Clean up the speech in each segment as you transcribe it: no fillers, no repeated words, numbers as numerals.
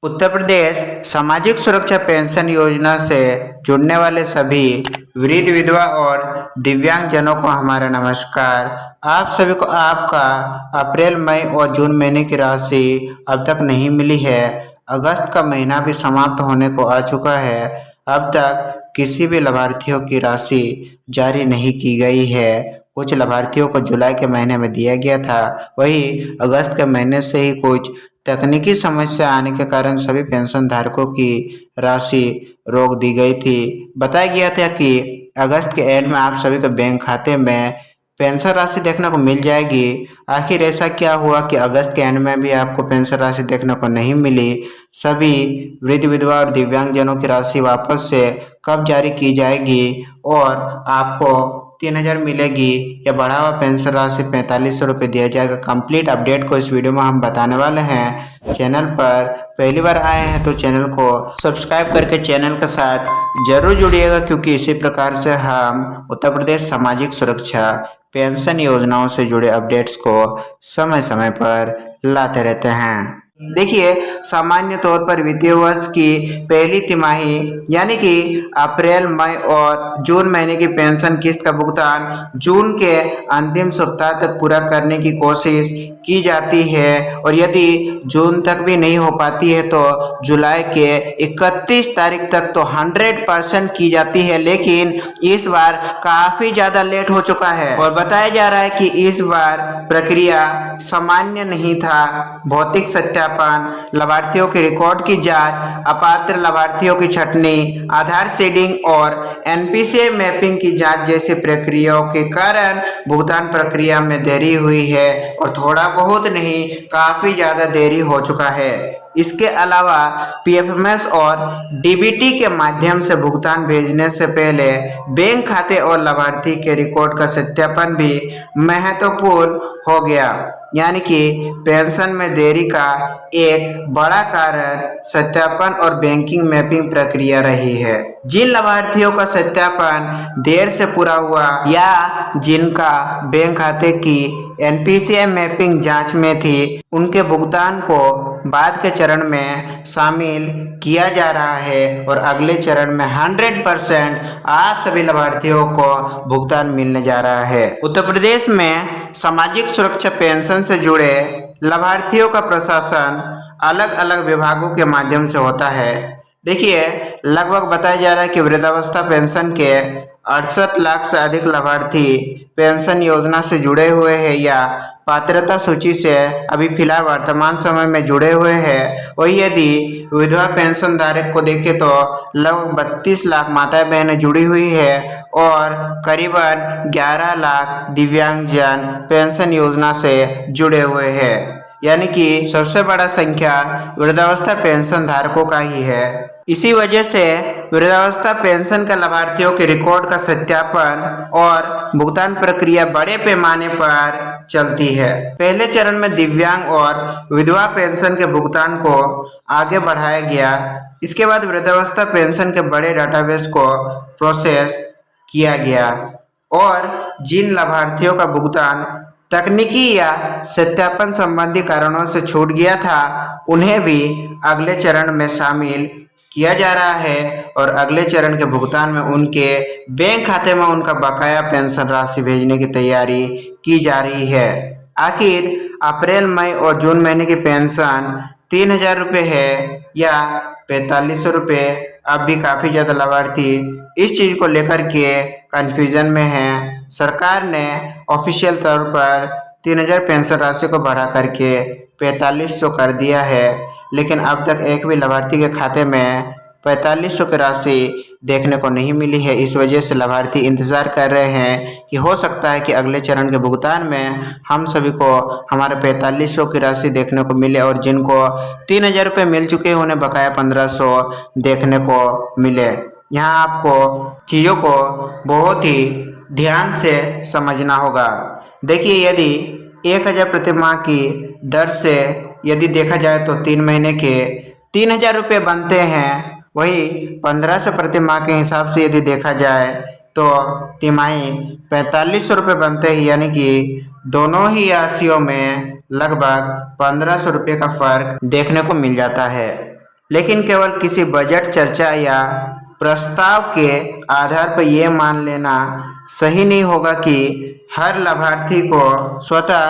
उत्तर प्रदेश सामाजिक सुरक्षा पेंशन योजना से जुड़ने वाले सभी वृद्ध विधवा और दिव्यांगजनों को हमारा नमस्कार। आप सभी को आपका अप्रैल मई और जून महीने की राशि अब तक नहीं मिली है। अगस्त का महीना भी समाप्त होने को आ चुका है। अब तक किसी भी लाभार्थियों की राशि जारी नहीं की गई है। कुछ लाभार्थियों को जुलाई के महीने में दिया गया था, वही अगस्त के महीने से ही कुछ तकनीकी समस्या आने के कारण सभी पेंशन धारकों की राशि रोक दी गई थी। बताया गया था कि अगस्त के एंड में आप सभी के बैंक खाते में पेंशन राशि देखने को मिल जाएगी। आखिर ऐसा क्या हुआ कि अगस्त के एंड में भी आपको पेंशन राशि देखने को नहीं मिली? सभी वृद्ध विधवा और दिव्यांगजनों की राशि वापस से कब जारी की जाएगी और आपको 3,000 मिलेगी या बढ़ा हुआ पेंशन राशि 4500 रुपये दिया जाएगा? कंप्लीट अपडेट को इस वीडियो में हम बताने वाले हैं। चैनल पर पहली बार आए हैं तो चैनल को सब्सक्राइब करके चैनल के साथ जरूर जुड़िएगा, क्योंकि इसी प्रकार से हम उत्तर प्रदेश सामाजिक सुरक्षा पेंशन योजनाओं से जुड़े अपडेट्स को समय समय पर लाते रहते हैं। देखिए, सामान्य तौर पर वित्तीय वर्ष की पहली तिमाही यानी कि अप्रैल मई और जून महीने की पेंशन किस्त का भुगतान जून के अंतिम सप्ताह तक पूरा करने की कोशिश की जाती है, और यदि जून तक भी नहीं हो पाती है तो जुलाई के 31 तारीख तक तो 100% की जाती है। लेकिन इस बार काफी ज्यादा लेट हो चुका है और बताया जा रहा है कि इस बार प्रक्रिया सामान्य नहीं था। भौतिक सत्यापन, लाभार्थियों के रिकॉर्ड की जांच, अपात्र लाभार्थियों की छंटनी, आधार सीडिंग और एनपीसीआई मैपिंग की जांच जैसी प्रक्रियाओं के कारण भुगतान प्रक्रिया में देरी हुई है, और थोड़ा बहुत नहीं काफी ज्यादा देरी हो चुका है। इसके अलावा पीएफएमएस और डीबीटी के माध्यम से भुगतान भेजने से पहले बैंक खाते और लाभार्थी के रिकॉर्ड का सत्यापन भी महत्वपूर्ण हो गया, यानी कि पेंशन में देरी का एक बड़ा कारण सत्यापन और बैंकिंग मैपिंग प्रक्रिया रही है। जिन लाभार्थियों का सत्यापन देर से पूरा हुआ या जिनका बैंक खाते की एनपीसीआई मैपिंग जांच में थी, उनके भुगतान को बाद के चरण में शामिल किया जा रहा है, और अगले चरण में 100% आप सभी लाभार्थियों को भुगतान मिलने जा रहा है। उत्तर प्रदेश में सामाजिक सुरक्षा पेंशन से जुड़े लाभार्थियों का प्रशासन अलग अलग विभागों के माध्यम से होता है। देखिए, लगभग बताया जा रहा है कि वृद्धावस्था पेंशन के 68 लाख से अधिक लाभार्थी पेंशन योजना से जुड़े हुए हैं या पात्रता सूची से अभी फिलहाल वर्तमान समय में जुड़े हुए हैं। वही यदि विधवा पेंशन धारक को देखें तो लगभग 32 लाख माताएं बहनें जुड़ी हुई है, और करीबन 11 लाख दिव्यांगजन पेंशन योजना से जुड़े हुए हैं, यानी कि सबसे बड़ा संख्या वृद्धावस्था पेंशन धारकों का ही है। इसी वजह से वृद्धावस्था पेंशन के लाभार्थियों के रिकॉर्ड का सत्यापन और भुगतान प्रक्रिया बड़े पैमाने पर चलती है। पहले चरण में दिव्यांग और विधवा पेंशन के भुगतान को आगे बढ़ाया गया। इसके बाद वृद्धावस्था पेंशन के बड़े डाटाबेस को प्रोसेस किया गया, और जिन लाभार्थियों का भुगतान तकनीकी या सत्यापन संबंधी कारणों से छूट गया था, उन्हें भी अगले चरण में शामिल किया जा रहा है, और अगले चरण के भुगतान में उनके बैंक खाते में उनका बकाया पेंशन राशि भेजने की तैयारी की जा रही है। आखिर अप्रैल मई और जून महीने की पेंशन 3,000 रुपये है या 4500 रुपये? अब भी काफी ज्यादा लाभार्थी इस चीज को लेकर के कंफ्यूजन में है। सरकार ने ऑफिशियल तौर पर 3,000 पेंशन राशि को बढ़ा करके 4500 कर दिया है, लेकिन अब तक एक भी लाभार्थी के खाते में 4500 की राशि देखने को नहीं मिली है। इस वजह से लाभार्थी इंतजार कर रहे हैं कि हो सकता है कि अगले चरण के भुगतान में हम सभी को हमारे 4500 की राशि देखने को मिले, और जिनको 3,000 रुपये मिल चुके हैं उन्हें बकाया 1500 देखने को मिले। यहाँ आपको चीज़ों को बहुत ही ध्यान से समझना होगा। देखिए, यदि 1,000 प्रति माह की दर से यदि देखा जाए तो 3 महीने के 3,000 रुपये बनते हैं। वही 1500 प्रति माह के हिसाब से यदि देखा जाए तो तिमाही 4500 रुपये बनते हैं, यानी कि दोनों ही राशियों में लगभग 1500 रुपये का फर्क देखने को मिल जाता है। लेकिन केवल किसी बजट चर्चा या प्रस्ताव के आधार पर यह मान लेना सही नहीं होगा कि हर लाभार्थी को स्वतः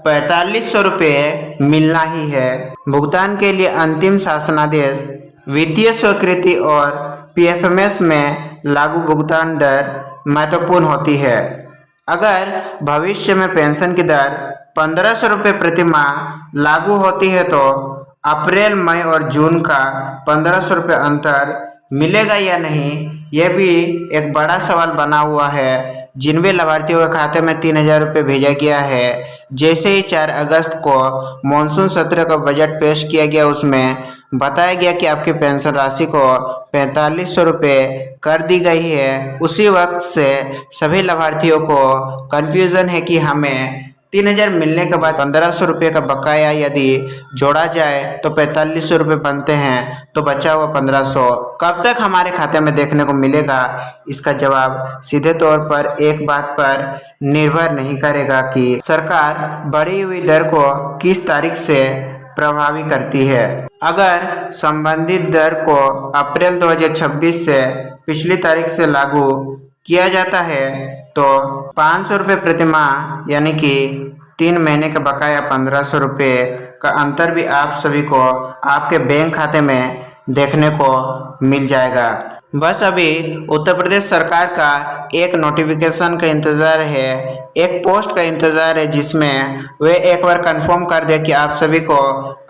4500 रुपये मिलना ही है। भुगतान के लिए अंतिम शासनादेश, वित्तीय स्वीकृति और पीएफएमएस में लागू भुगतान दर महत्वपूर्ण होती है। अगर भविष्य में पेंशन की दर 1500 रुपये प्रति माह लागू होती है तो अप्रैल, मई और जून का 1500 रुपये अंतर मिलेगा या नहीं, यह भी एक बड़ा सवाल बना हुआ है। जिनमें लाभार्थियों के खाते में 3000 रुपये भेजा गया है। जैसे ही 4 अगस्त को मानसून सत्र का बजट पेश किया गया, उसमें बताया गया कि आपकी पेंशन राशि को 4500 रुपये कर दी गई है। उसी वक्त से सभी लाभार्थियों को कन्फ्यूज़न है कि हमें 3000 मिलने के बाद 1500 रुपये का बकाया यदि जोड़ा जाए तो 4500 रुपये बनते हैं, तो बचा हुआ 1500 कब तक हमारे खाते में देखने को मिलेगा। इसका जवाब सीधे तौर पर एक बात पर निर्भर नहीं करेगा कि सरकार बढ़ी हुई दर को किस तारीख से प्रभावी करती है। अगर संबंधित दर को अप्रैल 2026 से पिछली तारीख से लागू किया जाता है तो 500 रुपये प्रति माह यानी कि 3 महीने का बकाया 1500 रुपये का अंतर भी आप सभी को आपके बैंक खाते में देखने को मिल जाएगा। बस अभी उत्तर प्रदेश सरकार का एक नोटिफिकेशन का इंतज़ार है, एक पोस्ट का इंतज़ार है, जिसमें वे एक बार कंफर्म कर दे कि आप सभी को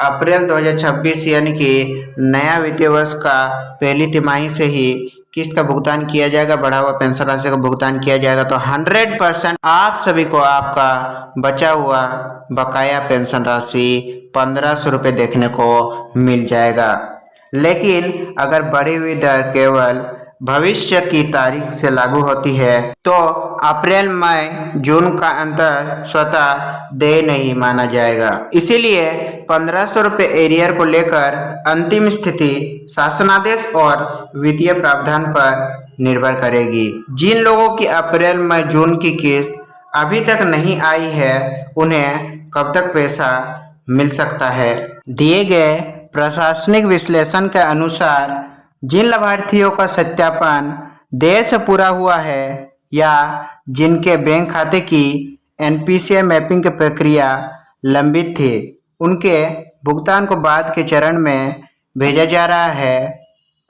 अप्रैल 2026 यानी कि नया वित्तीय वर्ष का पहली तिमाही से ही किस्त का भुगतान किया जाएगा, बढ़ा हुआ पेंशन राशि का भुगतान किया जाएगा। तो 100% आप सभी को आपका बचा हुआ बकाया पेंशन राशि 1500 रुपये देखने को मिल जाएगा। लेकिन अगर बढ़ी हुई दर केवल भविष्य की तारीख से लागू होती है तो अप्रैल, मई, जून का अंतर स्वतः देय नहीं माना जाएगा। इसीलिए 1500 रुपये एरियर को लेकर अंतिम स्थिति शासनादेश और वित्तीय प्रावधान पर निर्भर करेगी। जिन लोगों की अप्रैल, मई, जून की किस्त अभी तक नहीं आई है, उन्हें कब तक पैसा मिल सकता है। दिए गए प्रशासनिक विश्लेषण के अनुसार जिन लाभार्थियों का सत्यापन देर से पूरा हुआ है या जिनके बैंक खाते की एनपीसीआई मैपिंग की प्रक्रिया लंबित थी, उनके भुगतान को बाद के चरण में भेजा जा रहा है।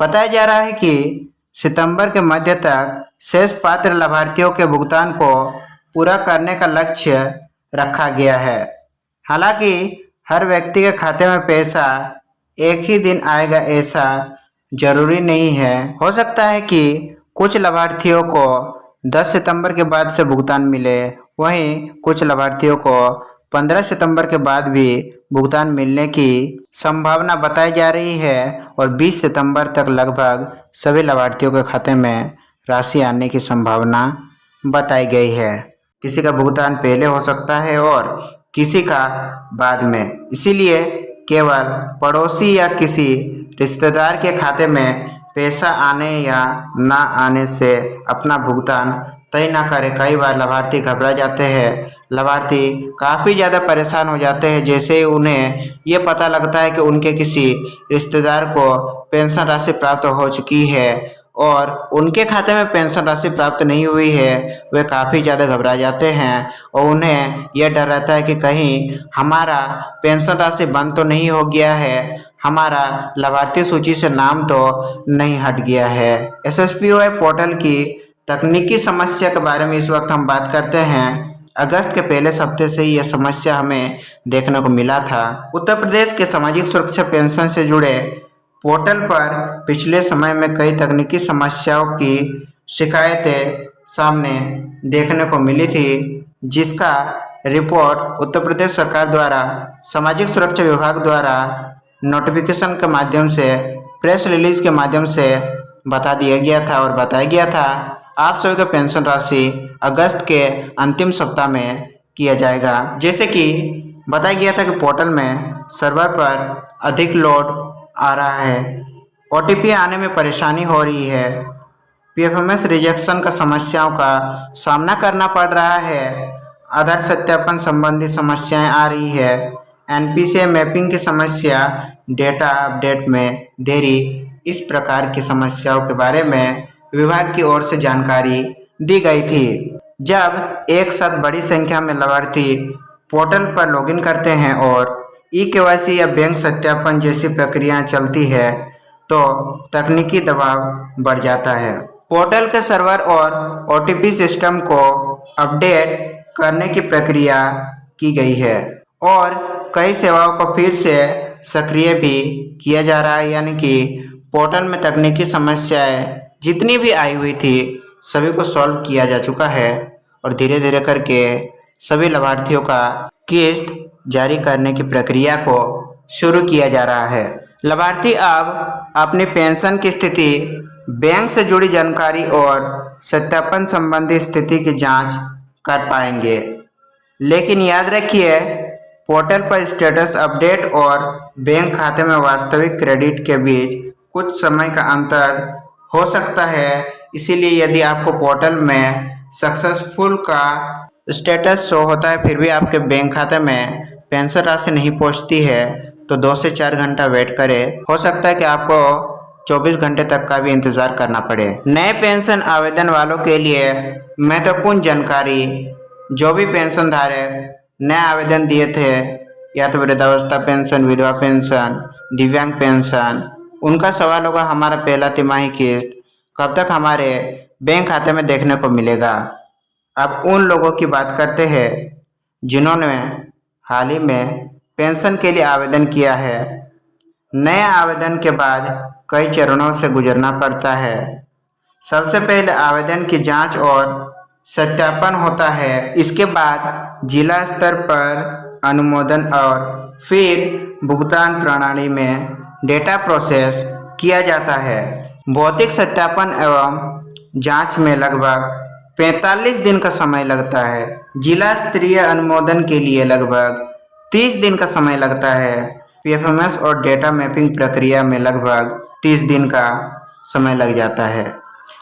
बताया जा रहा है कि सितंबर के मध्य तक शेष पात्र लाभार्थियों के भुगतान को पूरा करने का लक्ष्य रखा गया है। हालांकि हर व्यक्ति के खाते में पैसा एक ही दिन आएगा ऐसा जरूरी नहीं है। हो सकता है कि कुछ लाभार्थियों को 10 सितंबर के बाद से भुगतान मिले, वहीं कुछ लाभार्थियों को 15 सितंबर के बाद भी भुगतान मिलने की संभावना बताई जा रही है और 20 सितंबर तक लगभग सभी लाभार्थियों के खाते में राशि आने की संभावना बताई गई है। किसी का भुगतान पहले हो सकता है और किसी का बाद में। इसीलिए केवल पड़ोसी या किसी रिश्तेदार के खाते में पैसा आने या ना आने से अपना भुगतान तय ना करें। कई बार लाभार्थी घबरा जाते हैं, लाभार्थी काफ़ी ज़्यादा परेशान हो जाते हैं जैसे उन्हें ये पता लगता है कि उनके किसी रिश्तेदार को पेंशन राशि प्राप्त हो चुकी है और उनके खाते में पेंशन राशि प्राप्त नहीं हुई है। वे काफ़ी ज़्यादा घबरा जाते हैं और उन्हें यह डर रहता है कि कहीं हमारा पेंशन राशि बंद तो नहीं हो गया है, हमारा लाभार्थी सूची से नाम तो नहीं हट गया है। SSPOI पोर्टल की तकनीकी समस्या के बारे में इस वक्त हम बात करते हैं। अगस्त के पहले हफ्ते से ही यह समस्या हमें देखने को मिला था। उत्तर प्रदेश के सामाजिक सुरक्षा पेंशन से जुड़े पोर्टल पर पिछले समय में कई तकनीकी समस्याओं की शिकायतें सामने देखने को मिली थी, जिसका रिपोर्ट उत्तर प्रदेश सरकार द्वारा सामाजिक सुरक्षा विभाग द्वारा नोटिफिकेशन के माध्यम से, प्रेस रिलीज के माध्यम से बता दिया गया था और बताया गया था आप सभी का पेंशन राशि अगस्त के अंतिम सप्ताह में किया जाएगा। जैसे कि बताया गया था कि पोर्टल में सर्वर पर अधिक लोड आ रहा है, OTP आने में परेशानी हो रही है, PFMS रिजेक्शन का समस्याओं का सामना करना पड़ रहा है, आधार सत्यापन संबंधी समस्याएं आ रही है, NPCI मैपिंग की समस्या डेटा अपडेट में देरी, इस प्रकार की समस्याओं के बारे में विभाग की ओर से जानकारी दी गई थी। जब एक साथ बड़ी संख्या में लाभार्थी पोर्टल पर लॉगिन करते हैं और ई-केवाईसी या बैंक सत्यापन जैसी प्रक्रियाएं चलती है तो तकनीकी दबाव बढ़ जाता है। पोर्टल के सर्वर और ओटीपी सिस्टम को अपडेट करने की प्रक्रिया की गई है और कई सेवाओं को फिर से सक्रिय भी किया जा रहा है, यानी कि पोर्टल में तकनीकी समस्याएं जितनी भी आई हुई थी सभी को सॉल्व किया जा चुका है और धीरे धीरे करके सभी लाभार्थियों का किस्त जारी करने की प्रक्रिया को शुरू किया जा रहा है। लाभार्थी अब अपनी पेंशन की स्थिति, बैंक से जुड़ी जानकारी और सत्यापन संबंधी स्थिति की जांच कर पाएंगे। लेकिन याद रखिए, पोर्टल पर स्टेटस अपडेट और बैंक खाते में वास्तविक क्रेडिट के बीच कुछ समय का अंतर हो सकता है। इसीलिए यदि आपको पोर्टल में सक्सेसफुल का स्टेटस शो होता है फिर भी आपके बैंक खाते में पेंशन राशि नहीं पहुंचती है तो 2 से 4 घंटा वेट करें। हो सकता है कि आपको 24 घंटे तक का भी इंतजार करना पड़े। नए पेंशन आवेदन वालों के लिए महत्वपूर्ण जानकारी, जो भी पेंशन धारक नए आवेदन दिए थे, या तो वृद्धावस्था पेंशन, विधवा पेंशन, दिव्यांग पेंशन, उनका सवाल होगा हमारा पहला तिमाही किस्त कब तक हमारे बैंक खाते में देखने को मिलेगा। अब उन लोगों की बात करते हैं जिन्होंने हाल ही में पेंशन के लिए आवेदन किया है। नए आवेदन के बाद कई चरणों से गुजरना पड़ता है। सबसे पहले आवेदन की जांच और सत्यापन होता है। इसके बाद जिला स्तर पर अनुमोदन और फिर भुगतान प्रणाली में डेटा प्रोसेस किया जाता है। भौतिक सत्यापन एवं जांच में लगभग 45 दिन का समय लगता है। जिला स्तरीय अनुमोदन के लिए लगभग 30 दिन का समय लगता है। पीएफएमएस और डेटा मैपिंग प्रक्रिया में लगभग 30 दिन का समय लग जाता है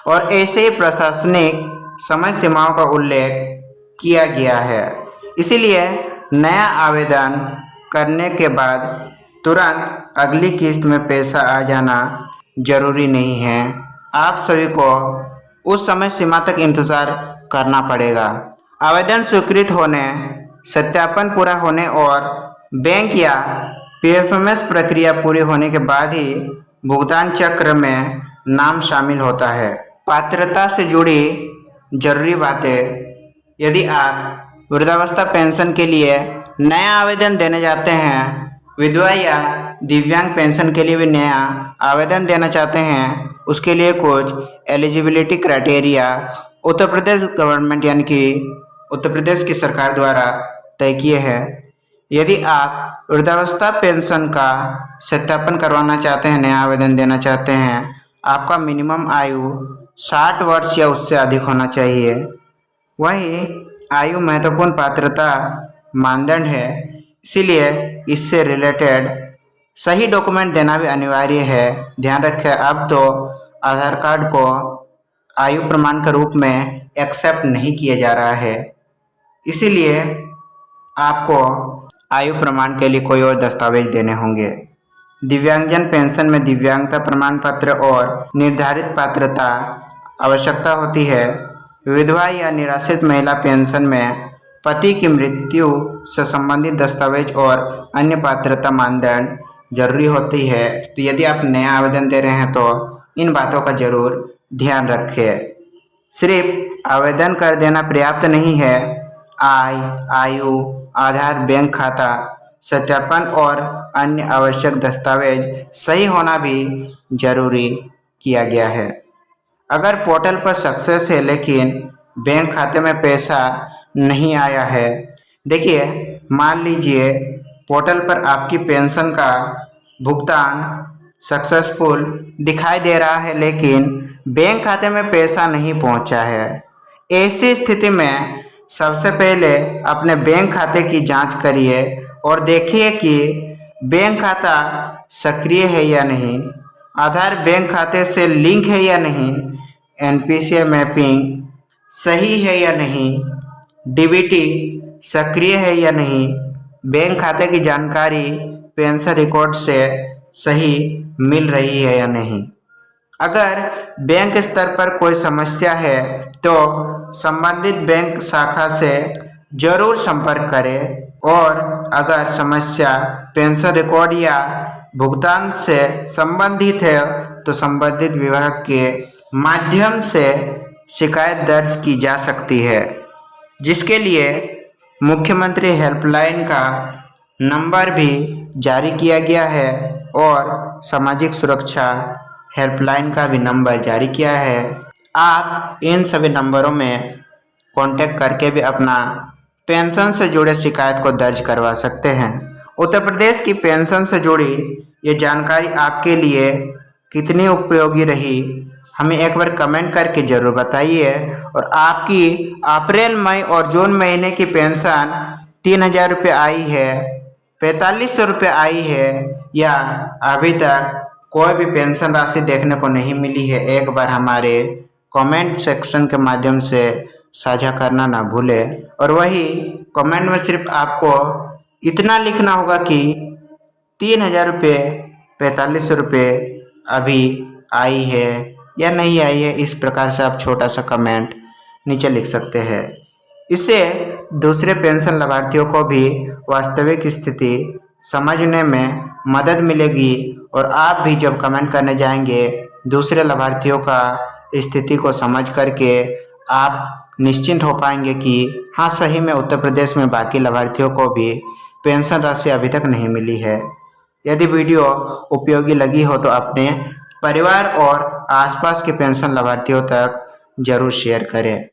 और ऐसे ही प्रशासनिक समय सीमाओं का उल्लेख किया गया है। इसीलिए नया आवेदन करने के बाद तुरंत अगली किस्त में पैसा आ जाना जरूरी नहीं है। आप सभी को उस समय सीमा तक इंतज़ार करना पड़ेगा। आवेदन स्वीकृत होने, सत्यापन पूरा होने और बैंक या पीएफएमएस प्रक्रिया पूरी होने के बाद ही भुगतान चक्र में नाम शामिल होता है। पात्रता से जुड़ी जरूरी बातें, यदि आप वृद्धावस्था पेंशन के लिए नया आवेदन देने जाते हैं, विधवा या दिव्यांग पेंशन के लिए भी नया आवेदन देना चाहते हैं, उसके लिए कुछ eligibility criteria Uttar Pradesh government यानी कि उत्तर प्रदेश की सरकार द्वारा तय किए हैं। यदि आप वृद्धावस्था पेंशन का सत्यापन करवाना चाहते हैं, नया आवेदन देना चाहते हैं, आपका मिनिमम आयु 60 वर्ष या उससे अधिक होना चाहिए। वही आयु महत्वपूर्ण पात्रता मानदंड है, इसीलिए इससे रिलेटेड सही डॉक्यूमेंट देना भी अनिवार्य है। ध्यान रखें, अब तो आधार कार्ड को आयु प्रमाण के रूप में एक्सेप्ट नहीं किया जा रहा है, इसीलिए आपको आयु प्रमाण के लिए कोई और दस्तावेज देने होंगे। दिव्यांगजन पेंशन में दिव्यांगता प्रमाण पत्र और निर्धारित पात्रता आवश्यकता होती है। विधवा या निराश्रित महिला पेंशन में पति की मृत्यु से संबंधित दस्तावेज और अन्य पात्रता मानदंड जरूरी होती है। तो यदि आप नया आवेदन दे रहे हैं तो इन बातों का जरूर ध्यान रखें। सिर्फ आवेदन कर देना पर्याप्त नहीं है। आयु, आधार, बैंक खाता सत्यापन और अन्य आवश्यक दस्तावेज सही होना भी जरूरी किया गया है। अगर पोर्टल पर सक्सेस है लेकिन बैंक खाते में पैसा नहीं आया है, देखिए मान लीजिए पोर्टल पर आपकी पेंशन का भुगतान सक्सेसफुल दिखाई दे रहा है लेकिन बैंक खाते में पैसा नहीं पहुंचा है। ऐसी स्थिति में सबसे पहले अपने बैंक खाते की जांच करिए और देखिए कि बैंक खाता सक्रिय है या नहीं, आधार बैंक खाते से लिंक है या नहीं, एनपीसीआई मैपिंग सही है या नहीं, डीबीटी सक्रिय है या नहीं, बैंक खाते की जानकारी पेंशन रिकॉर्ड से सही मिल रही है या नहीं। अगर बैंक स्तर पर कोई समस्या है तो संबंधित बैंक शाखा से जरूर संपर्क करें और अगर समस्या पेंशन रिकॉर्ड या भुगतान से संबंधित है तो संबंधित विभाग के माध्यम से शिकायत दर्ज की जा सकती है, जिसके लिए मुख्यमंत्री हेल्पलाइन का नंबर भी जारी किया गया है और सामाजिक सुरक्षा हेल्पलाइन का भी नंबर जारी किया है। आप इन सभी नंबरों में कांटेक्ट करके भी अपना पेंशन से जुड़े शिकायत को दर्ज करवा सकते हैं। उत्तर प्रदेश की पेंशन से जुड़ी ये जानकारी आपके लिए कितनी उपयोगी रही, हमें एक बार कमेंट करके ज़रूर बताइए। और आपकी अप्रैल, मई और जून महीने की पेंशन 3,000 रुपये आई है, 4500 रुपये आई है या अभी तक कोई भी पेंशन राशि देखने को नहीं मिली है, एक बार हमारे कमेंट सेक्शन के माध्यम से साझा करना ना भूलें। और वही कमेंट में सिर्फ आपको इतना लिखना होगा कि 3,000 रुपये, 4500 रुपये अभी आई है या नहीं आई है। इस प्रकार से आप छोटा सा कमेंट नीचे लिख सकते हैं। इससे दूसरे पेंशन लाभार्थियों को भी वास्तविक स्थिति समझने में मदद मिलेगी और आप भी जब कमेंट करने जाएंगे दूसरे लाभार्थियों का स्थिति को समझ करके आप निश्चिंत हो पाएंगे कि हाँ, सही में उत्तर प्रदेश में बाकी लाभार्थियों को भी पेंशन राशि अभी तक नहीं मिली है। यदि वीडियो उपयोगी लगी हो तो अपने परिवार और आसपास के पेंशन लाभार्थियों तक जरूर शेयर करें।